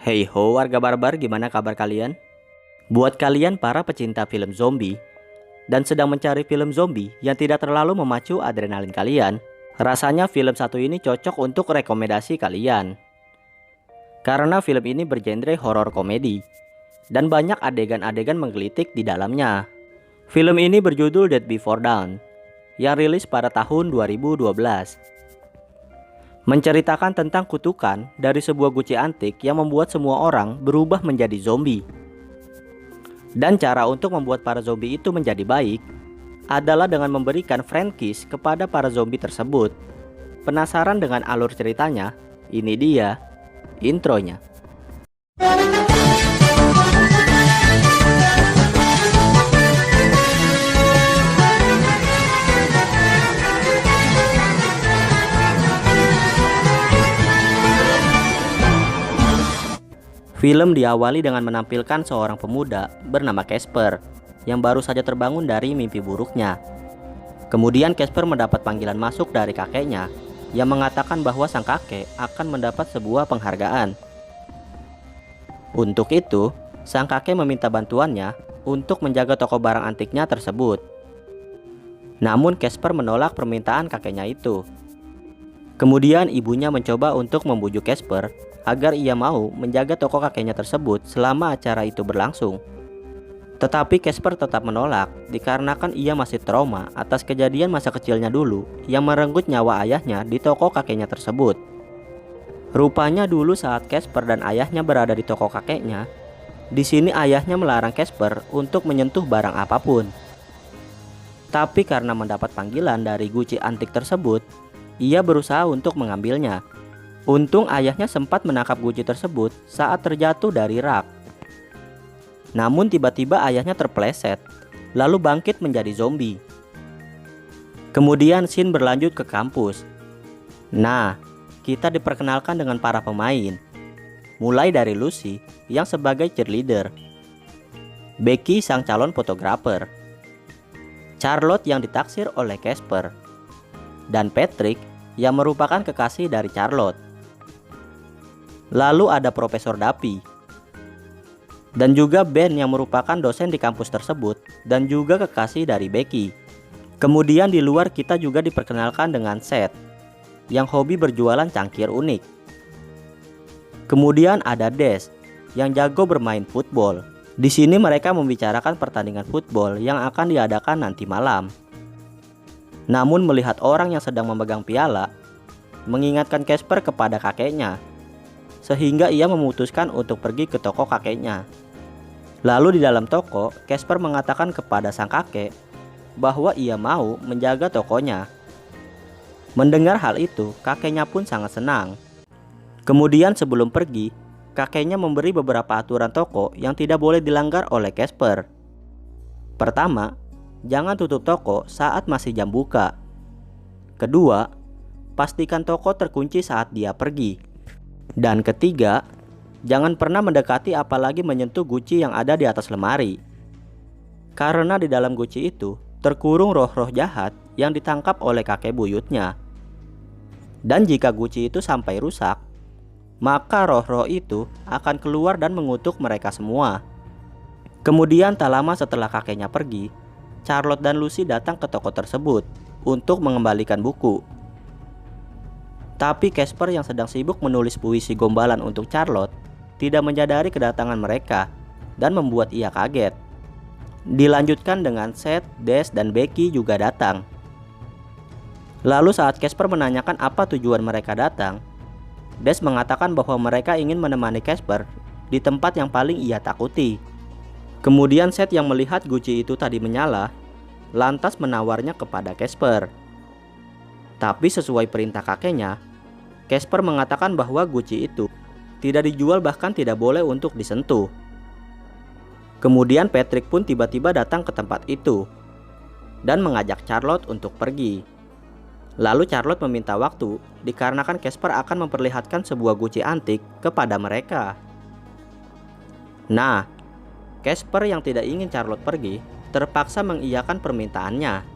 Hey ho warga barbar, gimana kabar kalian? Buat kalian para pecinta film zombie dan sedang mencari film zombie yang tidak terlalu memacu adrenalin kalian, rasanya film satu ini cocok untuk rekomendasi kalian. Karena film ini bergenre horor komedi dan banyak adegan-adegan menggelitik di dalamnya. Film ini berjudul Dead Before Dawn yang rilis pada tahun 2012. Menceritakan tentang kutukan dari sebuah guci antik yang membuat semua orang berubah menjadi zombie. Dan cara untuk membuat para zombie itu menjadi baik adalah dengan memberikan friend kiss kepada para zombie tersebut. Penasaran dengan alur ceritanya? Ini dia intronya. Film diawali dengan menampilkan seorang pemuda bernama Casper yang baru saja terbangun dari mimpi buruknya. Kemudian Casper mendapat panggilan masuk dari kakeknya yang mengatakan bahwa sang kakek akan mendapat sebuah penghargaan. Untuk itu, sang kakek meminta bantuannya untuk menjaga toko barang antiknya tersebut. Namun Casper menolak permintaan kakeknya itu. Kemudian ibunya mencoba untuk membujuk Casper agar ia mau menjaga toko kakeknya tersebut selama acara itu berlangsung. Tetapi Casper tetap menolak dikarenakan ia masih trauma atas kejadian masa kecilnya dulu yang merenggut nyawa ayahnya di toko kakeknya tersebut. Rupanya dulu saat Casper dan ayahnya berada di toko kakeknya, di sini ayahnya melarang Casper untuk menyentuh barang apapun. Tapi karena mendapat panggilan dari guci antik tersebut, ia berusaha untuk mengambilnya. Untung ayahnya sempat menangkap guci tersebut saat terjatuh dari rak. Namun tiba-tiba ayahnya terpeleset, lalu bangkit menjadi zombie. Kemudian scene berlanjut ke kampus. Nah, kita diperkenalkan dengan para pemain. Mulai dari Lucy yang sebagai cheerleader, Becky sang calon fotografer, Charlotte yang ditaksir oleh Casper, dan Patrick yang merupakan kekasih dari Charlotte. Lalu ada Profesor Dapi, dan juga Ben yang merupakan dosen di kampus tersebut dan juga kekasih dari Becky. Kemudian di luar kita juga diperkenalkan dengan Seth yang hobi berjualan cangkir unik. Kemudian ada Des yang jago bermain football. Di sini mereka membicarakan pertandingan football yang akan diadakan nanti malam. Namun melihat orang yang sedang memegang piala mengingatkan Casper kepada kakeknya, sehingga ia memutuskan untuk pergi ke toko kakeknya. Lalu di dalam toko, Casper mengatakan kepada sang kakek bahwa ia mau menjaga tokonya. Mendengar hal itu, kakeknya pun sangat senang. Kemudian sebelum pergi, kakeknya memberi beberapa aturan toko yang tidak boleh dilanggar oleh Casper. Pertama, jangan tutup toko saat masih jam buka. Kedua, pastikan toko terkunci saat dia pergi. Dan ketiga, jangan pernah mendekati apalagi menyentuh guci yang ada di atas lemari. Karena di dalam guci itu terkurung roh-roh jahat yang ditangkap oleh kakek buyutnya. Dan jika guci itu sampai rusak, maka roh-roh itu akan keluar dan mengutuk mereka semua. Kemudian tak lama setelah kakeknya pergi, Charlotte dan Lucy datang ke toko tersebut untuk mengembalikan buku. Tapi Casper yang sedang sibuk menulis puisi gombalan untuk Charlotte tidak menyadari kedatangan mereka dan membuat ia kaget. Dilanjutkan dengan Seth, Des, dan Becky juga datang. Lalu saat Casper menanyakan apa tujuan mereka datang, Des mengatakan bahwa mereka ingin menemani Casper di tempat yang paling ia takuti. Kemudian Seth yang melihat guci itu tadi menyala, lantas menawarnya kepada Casper. Tapi sesuai perintah kakeknya, Casper mengatakan bahwa guci itu tidak dijual, bahkan tidak boleh untuk disentuh. Kemudian Patrick pun tiba-tiba datang ke tempat itu dan mengajak Charlotte untuk pergi. Lalu Charlotte meminta waktu dikarenakan Casper akan memperlihatkan sebuah guci antik kepada mereka. Nah, Casper yang tidak ingin Charlotte pergi terpaksa mengiyakan permintaannya.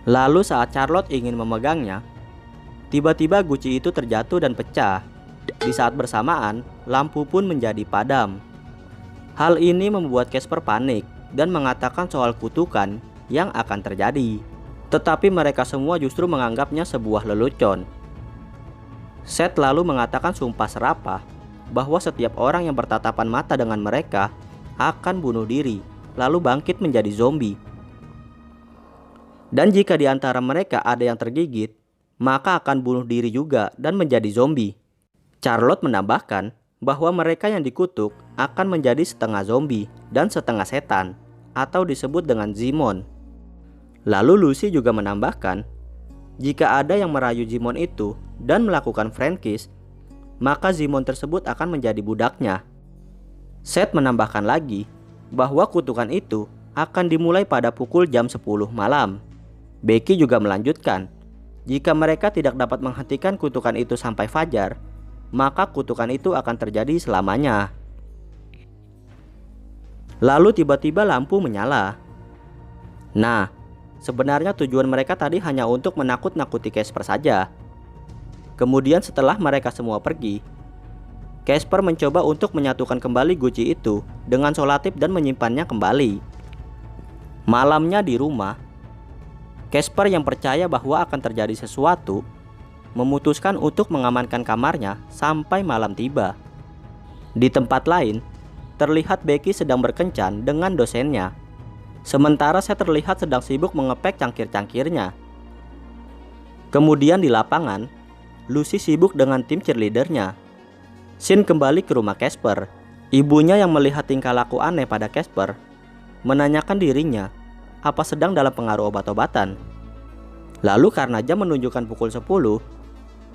Lalu saat Charlotte ingin memegangnya, tiba-tiba guci itu terjatuh dan pecah. Di saat bersamaan, lampu pun menjadi padam. Hal ini membuat Casper panik dan mengatakan soal kutukan yang akan terjadi. Tetapi mereka semua justru menganggapnya sebuah lelucon. Seth lalu mengatakan sumpah serapah bahwa setiap orang yang bertatapan mata dengan mereka akan bunuh diri, lalu bangkit menjadi zombie. Dan jika di antara mereka ada yang tergigit, maka akan bunuh diri juga dan menjadi zombie. Charlotte menambahkan bahwa mereka yang dikutuk akan menjadi setengah zombie dan setengah setan, atau disebut dengan Zimon. Lalu Lucy juga menambahkan, jika ada yang merayu Zimon itu dan melakukan friend kiss, maka Zimon tersebut akan menjadi budaknya. Seth menambahkan lagi bahwa kutukan itu akan dimulai pada pukul jam 10 malam. Becky juga melanjutkan, jika mereka tidak dapat menghentikan kutukan itu sampai fajar, maka kutukan itu akan terjadi selamanya. Lalu tiba-tiba lampu menyala. Nah, sebenarnya tujuan mereka tadi hanya untuk menakut-nakuti Casper saja. Kemudian setelah mereka semua pergi, Casper mencoba untuk menyatukan kembali guci itu dengan solatif dan menyimpannya kembali. Malamnya di rumah, Casper yang percaya bahwa akan terjadi sesuatu memutuskan untuk mengamankan kamarnya sampai malam tiba. Di tempat lain, terlihat Becky sedang berkencan dengan dosennya. Sementara saya terlihat sedang sibuk mengepek cangkir-cangkirnya. Kemudian di lapangan, Lucy sibuk dengan tim cheerleadernya. Shin kembali ke rumah Casper. Ibunya yang melihat tingkah laku aneh pada Casper menanyakan dirinya apa sedang dalam pengaruh obat-obatan. Lalu karena jam menunjukkan pukul 10,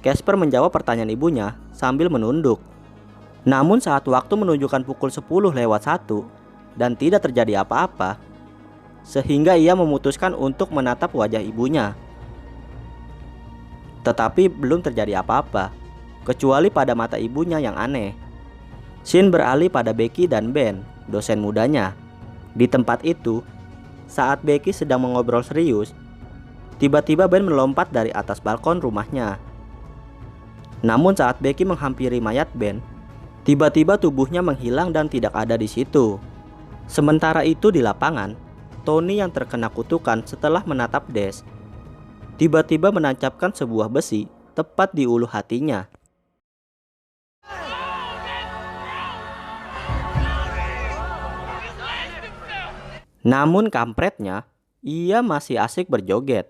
Casper menjawab pertanyaan ibunya sambil menunduk. Namun saat waktu menunjukkan pukul 10:01 dan tidak terjadi apa-apa, sehingga ia memutuskan untuk menatap wajah ibunya. Tetapi belum terjadi apa-apa, kecuali pada mata ibunya yang aneh. Shin beralih pada Becky dan Ben, dosen mudanya. Di tempat itu, saat Becky sedang mengobrol serius, tiba-tiba Ben melompat dari atas balkon rumahnya. Namun saat Becky menghampiri mayat Ben, tiba-tiba tubuhnya menghilang dan tidak ada di situ. Sementara itu di lapangan, Tony yang terkena kutukan setelah menatap Des, tiba-tiba menancapkan sebuah besi tepat di ulu hatinya. Namun kampretnya, ia masih asik berjoget.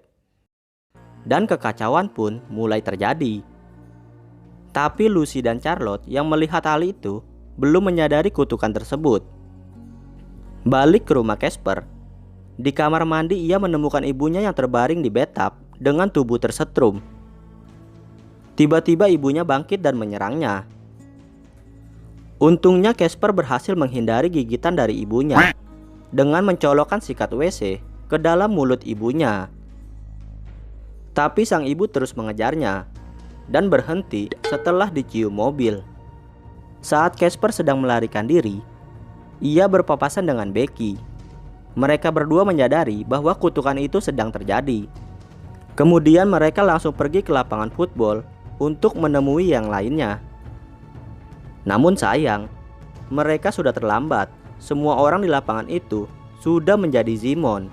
Dan kekacauan pun mulai terjadi. Tapi Lucy dan Charlotte yang melihat hal itu belum menyadari kutukan tersebut. Balik ke rumah Casper, di kamar mandi ia menemukan ibunya yang terbaring di bathtub dengan tubuh tersetrum. Tiba-tiba ibunya bangkit dan menyerangnya. Untungnya Casper berhasil menghindari gigitan dari ibunya dengan mencolokkan sikat WC ke dalam mulut ibunya. Tapi sang ibu terus mengejarnya dan berhenti setelah dicium mobil. Saat Casper sedang melarikan diri, ia berpapasan dengan Becky. Mereka berdua menyadari bahwa kutukan itu sedang terjadi. Kemudian mereka langsung pergi ke lapangan football untuk menemui yang lainnya. Namun sayang, mereka sudah terlambat. Semua orang di lapangan itu sudah menjadi Zimon.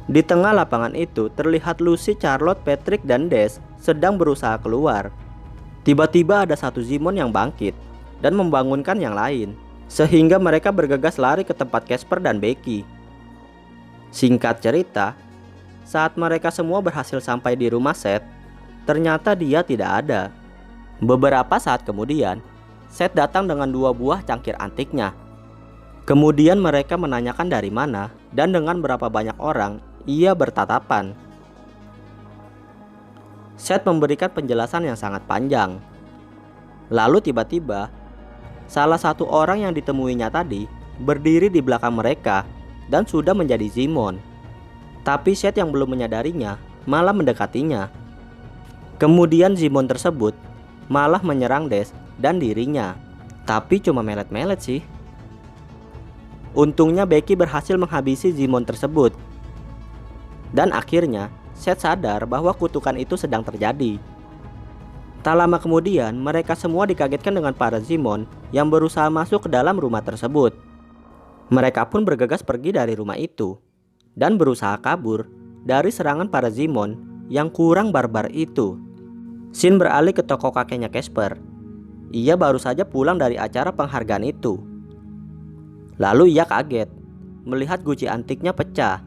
Di tengah lapangan itu terlihat Lucy, Charlotte, Patrick, dan Des sedang berusaha keluar. Tiba-tiba ada satu Zimon yang bangkit dan membangunkan yang lain, sehingga mereka bergegas lari ke tempat Casper dan Becky. Singkat cerita, saat mereka semua berhasil sampai di rumah Seth, ternyata dia tidak ada. Beberapa saat kemudian, Seth datang dengan 2 buah cangkir antiknya. Kemudian mereka menanyakan dari mana dan dengan berapa banyak orang ia bertatapan. Seth memberikan penjelasan yang sangat panjang. Lalu tiba-tiba, salah satu orang yang ditemuinya tadi berdiri di belakang mereka dan sudah menjadi Zimon. Tapi Seth yang belum menyadarinya malah mendekatinya. Kemudian Zimon tersebut malah menyerang Des dan dirinya. Tapi cuma melet-melet sih. Untungnya Becky berhasil menghabisi Zimon tersebut. Dan akhirnya Seth sadar bahwa kutukan itu sedang terjadi. Tak lama kemudian, mereka semua dikagetkan dengan Parazimon yang berusaha masuk ke dalam rumah tersebut. Mereka pun bergegas pergi dari rumah itu dan berusaha kabur dari serangan Parazimon yang kurang barbar itu. Shin beralih ke toko kakeknya Casper. Ia baru saja pulang dari acara penghargaan itu. Lalu ia kaget melihat guci antiknya pecah.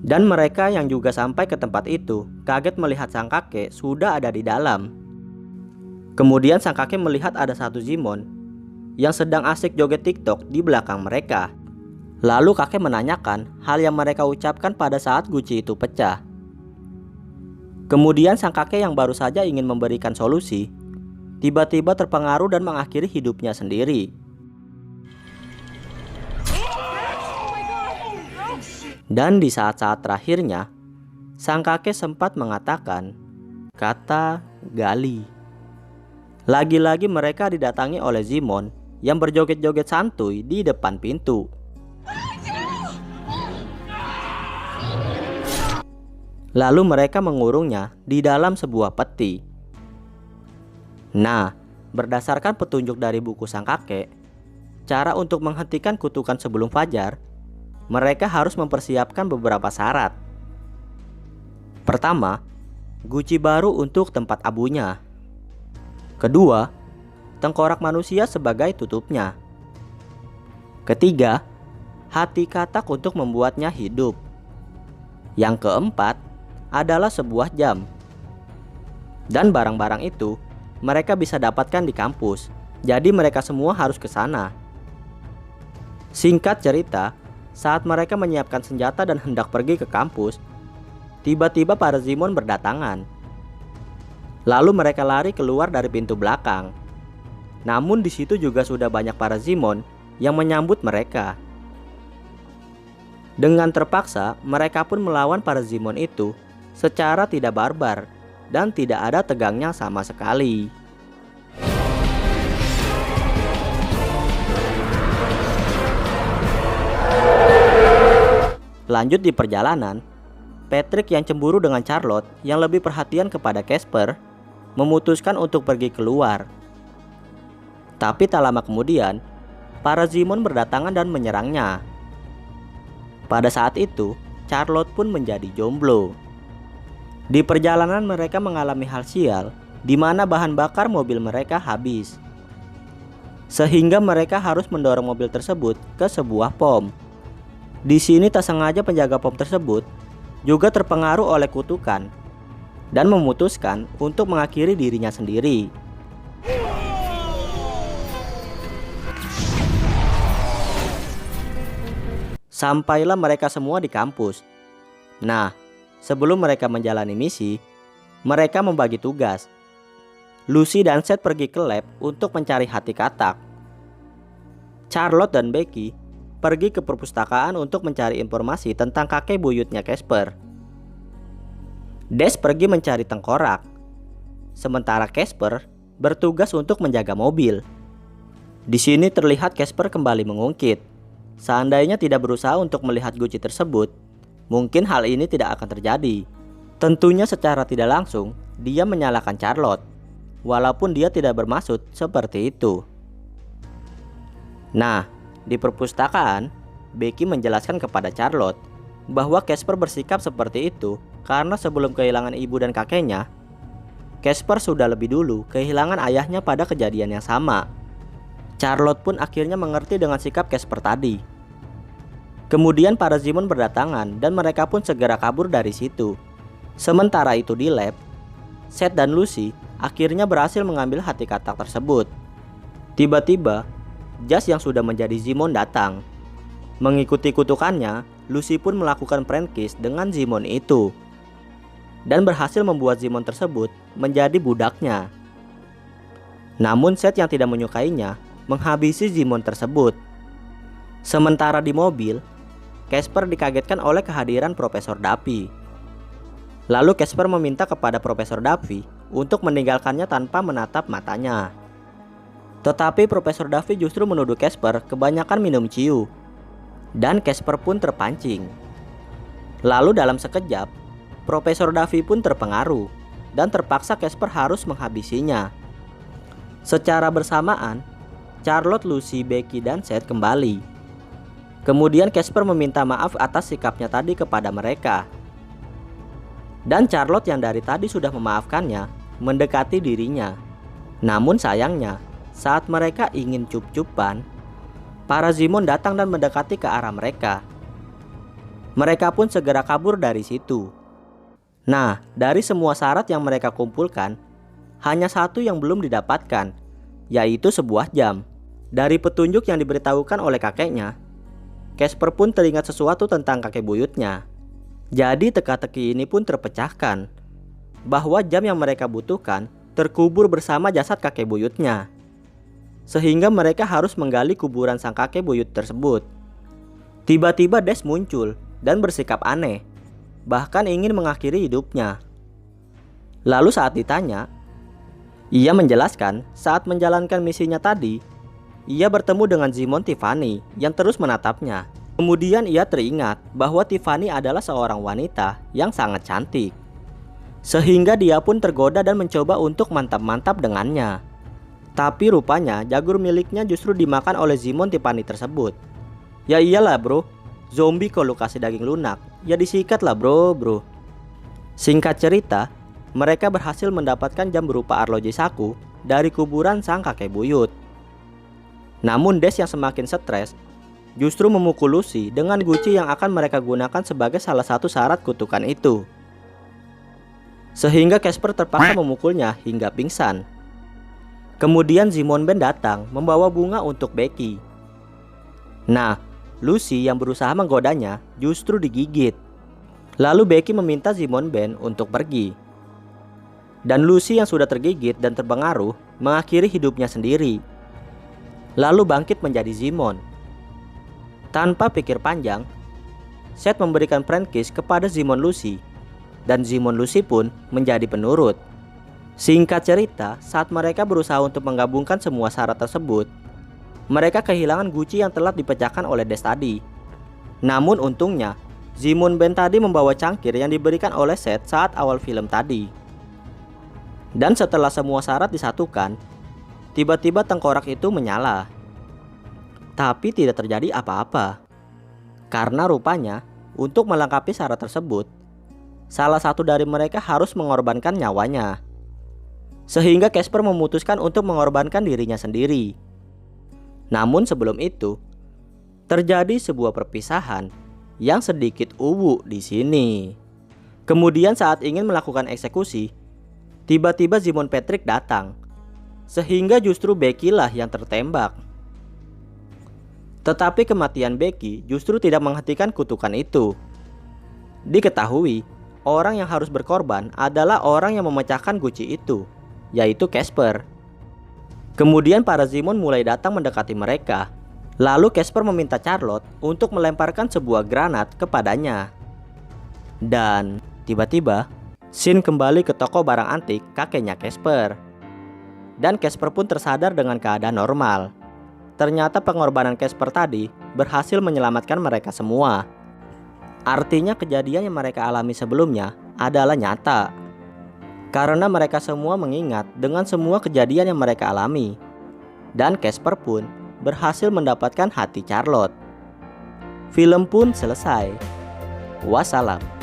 Dan mereka yang juga sampai ke tempat itu kaget melihat sang kakek sudah ada di dalam. Kemudian sang kakek melihat ada satu Zimon yang sedang asik joget TikTok di belakang mereka. Lalu kakek menanyakan hal yang mereka ucapkan pada saat guci itu pecah. Kemudian sang kakek yang baru saja ingin memberikan solusi tiba-tiba terpengaruh dan mengakhiri hidupnya sendiri. Dan di saat-saat terakhirnya, sang kakek sempat mengatakan kata Gali. Lagi-lagi mereka didatangi oleh Zimon yang berjoget-joget santuy di depan pintu. Lalu mereka mengurungnya di dalam sebuah peti. Nah, berdasarkan petunjuk dari buku sang kakek, cara untuk menghentikan kutukan sebelum fajar, mereka harus mempersiapkan beberapa syarat. Pertama, guci baru untuk tempat abunya. Kedua, tengkorak manusia sebagai tutupnya. Ketiga, hati katak untuk membuatnya hidup. Yang keempat adalah sebuah jam. Dan barang-barang itu mereka bisa dapatkan di kampus. Jadi mereka semua harus ke sana. Singkat cerita, saat mereka menyiapkan senjata dan hendak pergi ke kampus, tiba-tiba Parazimon berdatangan. Lalu mereka lari keluar dari pintu belakang. Namun di situ juga sudah banyak Parazimon yang menyambut mereka. Dengan terpaksa, mereka pun melawan Parazimon itu secara tidak barbar dan tidak ada tegangnya sama sekali. Lanjut di perjalanan, Patrick yang cemburu dengan Charlotte yang lebih perhatian kepada Casper memutuskan untuk pergi keluar. Tapi tak lama kemudian, Parazimon berdatangan dan menyerangnya. Pada saat itu, Charlotte pun menjadi jomblo. Di perjalanan mereka mengalami hal sial di mana bahan bakar mobil mereka habis. Sehingga mereka harus mendorong mobil tersebut ke sebuah pom. Di sini tak sengaja penjaga pom tersebut juga terpengaruh oleh kutukan dan memutuskan untuk mengakhiri dirinya sendiri. Sampailah mereka semua di kampus. Nah, sebelum mereka menjalani misi, mereka membagi tugas. Lucy dan Seth pergi ke lab untuk mencari hati katak. Charlotte dan Becky pergi ke perpustakaan untuk mencari informasi tentang kakek buyutnya Casper. Des pergi mencari tengkorak. Sementara Casper bertugas untuk menjaga mobil. Di sini terlihat Casper kembali mengungkit. Seandainya tidak berusaha untuk melihat guci tersebut, mungkin hal ini tidak akan terjadi. Tentunya secara tidak langsung, dia menyalahkan Charlotte, walaupun dia tidak bermaksud seperti itu. Nah, di perpustakaan, Becky menjelaskan kepada Charlotte bahwa Casper bersikap seperti itu karena sebelum kehilangan ibu dan kakeknya, Casper sudah lebih dulu kehilangan ayahnya pada kejadian yang sama. Charlotte pun akhirnya mengerti dengan sikap Casper tadi. Kemudian Parazimon berdatangan dan mereka pun segera kabur dari situ. Sementara itu di lab, Seth dan Lucy akhirnya berhasil mengambil hati katak tersebut. Tiba-tiba, Jas yang sudah menjadi Zimon datang. Mengikuti kutukannya, Lucy pun melakukan prank kiss dengan Zimon itu dan berhasil membuat Zimon tersebut menjadi budaknya. Namun Seth yang tidak menyukainya menghabisi Zimon tersebut. Sementara di mobil, Casper dikagetkan oleh kehadiran Profesor Duffy. Lalu Casper meminta kepada Profesor Duffy untuk meninggalkannya tanpa menatap matanya. Tetapi Profesor Duffy justru menuduh Casper kebanyakan minum ciu. Dan Casper pun terpancing. Lalu dalam sekejap, Profesor Duffy pun terpengaruh. dan terpaksa Casper harus menghabisinya. Secara bersamaan, Charlotte, Lucy, Becky, dan Seth kembali. Kemudian Casper meminta maaf atas sikapnya tadi kepada mereka. Dan Charlotte yang dari tadi sudah memaafkannya mendekati dirinya. Namun sayangnya, saat mereka ingin cup-cupan, Parazimon datang dan mendekati ke arah mereka. Mereka pun segera kabur dari situ. Nah, dari semua syarat yang mereka kumpulkan, hanya satu yang belum didapatkan, yaitu sebuah jam. Dari petunjuk yang diberitahukan oleh kakeknya, Casper pun teringat sesuatu tentang kakek buyutnya. Jadi teka-teki ini pun terpecahkan, bahwa jam yang mereka butuhkan terkubur bersama jasad kakek buyutnya. Sehingga mereka harus menggali kuburan sang kakek buyut tersebut. Tiba-tiba Des muncul dan bersikap aneh, bahkan ingin mengakhiri hidupnya. Lalu saat ditanya, ia menjelaskan saat menjalankan misinya tadi, ia bertemu dengan Zimon Tiffany yang terus menatapnya. Kemudian ia teringat bahwa Tiffany adalah seorang wanita yang sangat cantik. Sehingga dia pun tergoda dan mencoba untuk mantap-mantap dengannya. Tapi rupanya jagur miliknya justru dimakan oleh Zimon Tiffany tersebut. Ya iyalah bro, zombie kalau kasih daging lunak, ya disikat lah bro. Singkat cerita, mereka berhasil mendapatkan jam berupa arloji saku dari kuburan sang kakek buyut. Namun Des yang semakin stres justru memukul Lucy dengan guci yang akan mereka gunakan sebagai salah satu syarat kutukan itu. Sehingga Casper terpaksa memukulnya hingga pingsan. Kemudian Zimon Ben datang membawa bunga untuk Becky. Nah, Lucy yang berusaha menggodanya justru digigit. Lalu Becky meminta Zimon Ben untuk pergi. Dan Lucy yang sudah tergigit dan terpengaruh mengakhiri hidupnya sendiri. Lalu bangkit menjadi Zimon. Tanpa pikir panjang, Seth memberikan friend kiss kepada Zimon Lucy, dan Zimon Lucy pun menjadi penurut. Singkat cerita, saat mereka berusaha untuk menggabungkan semua syarat tersebut, mereka kehilangan guci yang telah dipecahkan oleh Des tadi. Namun untungnya, Zimon Ben tadi membawa cangkir yang diberikan oleh Seth saat awal film tadi. Dan setelah semua syarat disatukan, tiba-tiba tengkorak itu menyala. Tapi tidak terjadi apa-apa. Karena rupanya, untuk melengkapi syarat tersebut, salah satu dari mereka harus mengorbankan nyawanya. Sehingga Casper memutuskan untuk mengorbankan dirinya sendiri. Namun sebelum itu, terjadi sebuah perpisahan yang sedikit uwu di sini. Kemudian saat ingin melakukan eksekusi, tiba-tiba Zimon Patrick datang. Sehingga justru Becky lah yang tertembak. Tetapi kematian Becky justru tidak menghentikan kutukan itu. Diketahui, orang yang harus berkorban adalah orang yang memecahkan guci itu, yaitu Casper. Kemudian para Zimon mulai datang mendekati mereka. Lalu Casper meminta Charlotte untuk melemparkan sebuah granat kepadanya. Dan tiba-tiba, Sin kembali ke toko barang antik kakeknya Casper. Dan Casper pun tersadar dengan keadaan normal. Ternyata pengorbanan Casper tadi berhasil menyelamatkan mereka semua. Artinya kejadian yang mereka alami sebelumnya adalah nyata. Karena mereka semua mengingat dengan semua kejadian yang mereka alami. Dan Casper pun berhasil mendapatkan hati Charlotte. Film pun selesai. Wassalam.